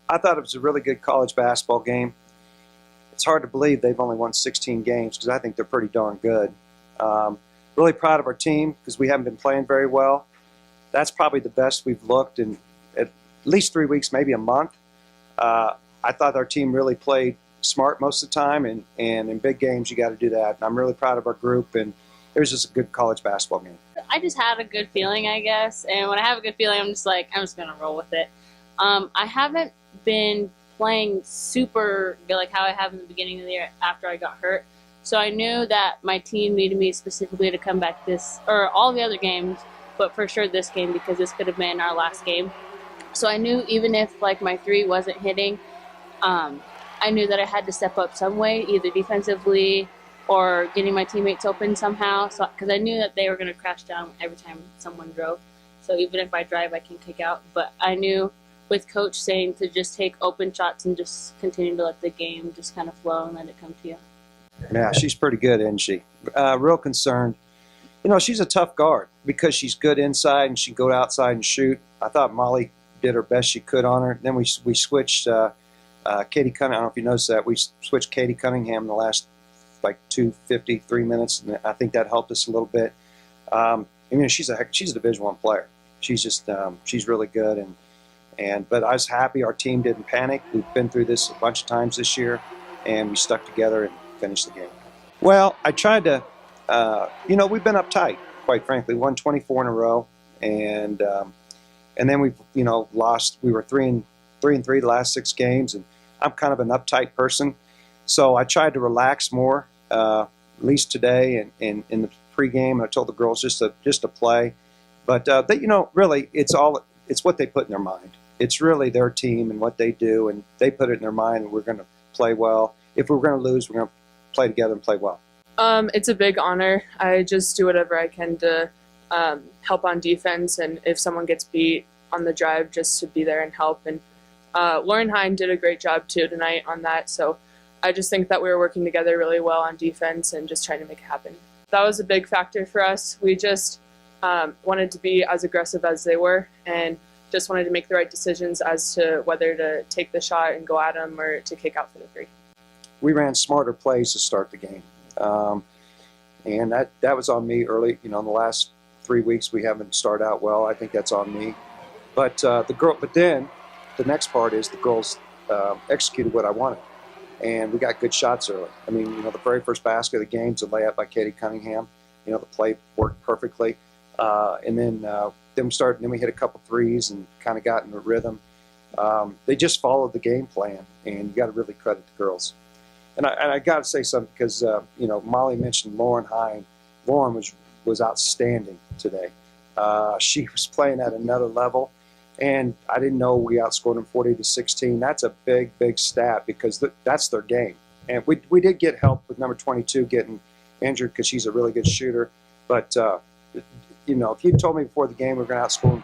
I thought it was a really good college basketball game. It's hard to believe they've only won 16 games because I think they're pretty darn good. Really proud of our team because we haven't been playing very well. That's probably the best we've looked in at least 3 weeks, maybe a month. I thought our team really played smart most of the time, and in big games you got to do that. And I'm really proud of our group, and it was just a good college basketball game. I just had a good feeling, I guess, and when I have a good feeling, I'm just going to roll with it. I haven't been playing super good like how I have in the beginning of the year after I got hurt. So I knew that my team needed me specifically to come back all the other games, but for sure this game because this could have been our last game. So I knew even if like my three wasn't hitting, I knew that I had to step up some way, either defensively or getting my teammates open somehow. So because I knew that they were going to crash down every time someone drove. So even if I drive, I can kick out. But I knew with Coach saying to just take open shots and just continue to let the game just kind of flow and let it come to you. Yeah, she's pretty good, isn't she? Real concerned. You know, she's a tough guard because she's good inside and she can go outside and shoot. I thought Molly did her best she could on her. Then we switched Katie Cunningham. I don't know if you noticed that. We switched Katie Cunningham in the last like 2:53 minutes, and I think that helped us a little bit. I mean, she's a Division I player. She's just she's really good, but I was happy our team didn't panic. We've been through this a bunch of times this year, and we stuck together and finished the game. Well, I tried to, we've been uptight, quite frankly. Won 24 in a row, and then we've lost. We were 3-3 the last 6 games, and I'm kind of an uptight person, so I tried to relax more, at least today and in the pregame. I told the girls just to play, but really, it's what they put in their mind. It's really their team and what they do, and they put it in their mind, and we're going to play well. If we're going to lose, we're going to play together and play well. It's a big honor. I just do whatever I can to help on defense, and if someone gets beat on the drive, just to be there and help. And Lauren Hine did a great job too tonight on that, so I just think that we were working together really well on defense and just trying to make it happen. That was a big factor for us. We just wanted to be as aggressive as they were and just wanted to make the right decisions as to whether to take the shot and go at them or to kick out for the three. We ran smarter plays to start the game, and that was on me early. In the last 3 weeks we haven't started out well. I think that's on me. But then the next part is the girls executed what I wanted, and we got good shots early. I mean, the very first basket of the game is a layup by Katie Cunningham. The play worked perfectly, and then we hit a couple threes and kind of got in the rhythm. They just followed the game plan, and you got to really credit the girls. And I got to say something because Molly mentioned Lauren Hine. Lauren was outstanding today. She was playing at another level, and I didn't know we outscored them 40-16. That's a big stat because that's their game. And we did get help with number 22 getting injured because she's a really good shooter. But if you told me before the game we were going to outscore them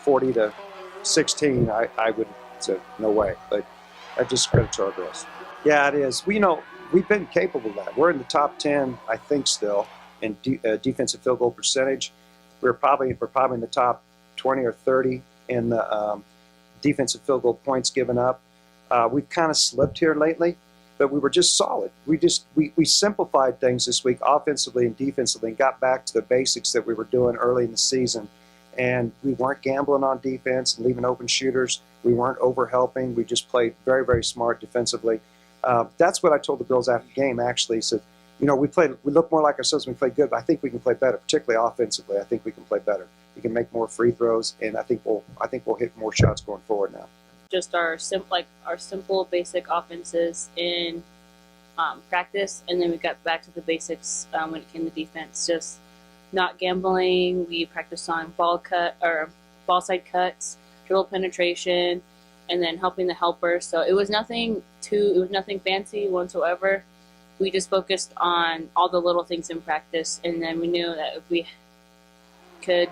40-16, I would say no way. But I just credit to our girls. Yeah, it is. We've been capable of that. We're in the top 10, I think, still in defensive field goal percentage. We're probably in the top 20 or 30 in the defensive field goal points given up. We've kind of slipped here lately, but we were just solid. We simplified things this week offensively and defensively and got back to the basics that we were doing early in the season. And we weren't gambling on defense and leaving open shooters. We weren't over-helping. We just played very, very smart defensively. That's what I told the girls after the game, actually. So, we look more like ourselves when we play good, but I think we can play better, particularly offensively. I think we can play better. We can make more free throws, and I think we'll hit more shots going forward now. Just our simple, basic offenses in practice, and then we got back to the basics when it came to defense. Just not gambling. We practiced on ball side cuts, dribble penetration, and then helping the helpers. So it was nothing fancy whatsoever. We just focused on all the little things in practice, and then we knew that if we could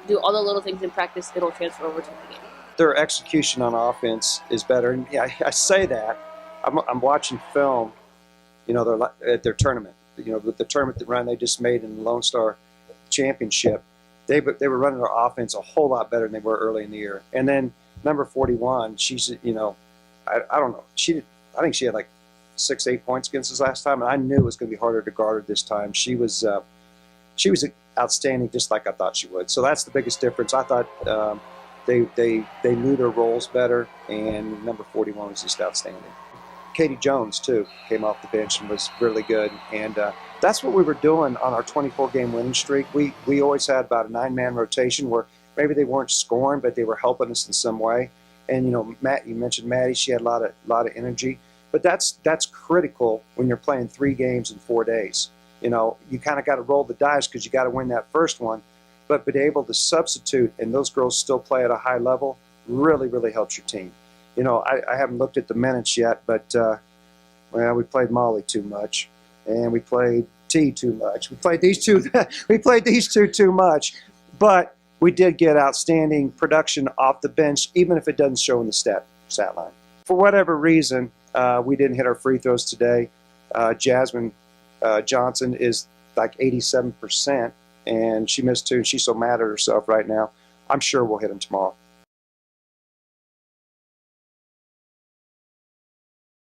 do all the little things in practice, it'll transfer over to the game. Their execution on offense is better, and yeah, I say that. I'm watching film. They're at their tournament. With the tournament run they just made in the Lone Star Championship, they were running their offense a whole lot better than they were early in the year. And then number 41, she's, I don't know. I think she had like 6-8 points against us last time, and I knew it was going to be harder to guard her this time. She was outstanding, just like I thought she would. So that's the biggest difference. I thought they knew their roles better, and number 41 was just outstanding. Katie Jones, too, came off the bench and was really good. And that's what we were doing on our 24-game winning streak. We always had about a 9-man rotation where maybe they weren't scoring, but they were helping us in some way. And, Matt, you mentioned Maddie. She had a lot of energy. But that's critical when you're playing 3 games in 4 days. You kind of got to roll the dice because you got to win that first one. But be able to substitute and those girls still play at a high level really, really helps your team. I haven't looked at the minutes yet, but we played Molly too much, and we played T too much. We played these two. We played these two too much, but we did get outstanding production off the bench, even if it doesn't show in the stat line. For whatever reason, we didn't hit our free throws today. Jasmine Johnson is like 87%, and she missed 2. And she's so mad at herself right now. I'm sure we'll hit them tomorrow.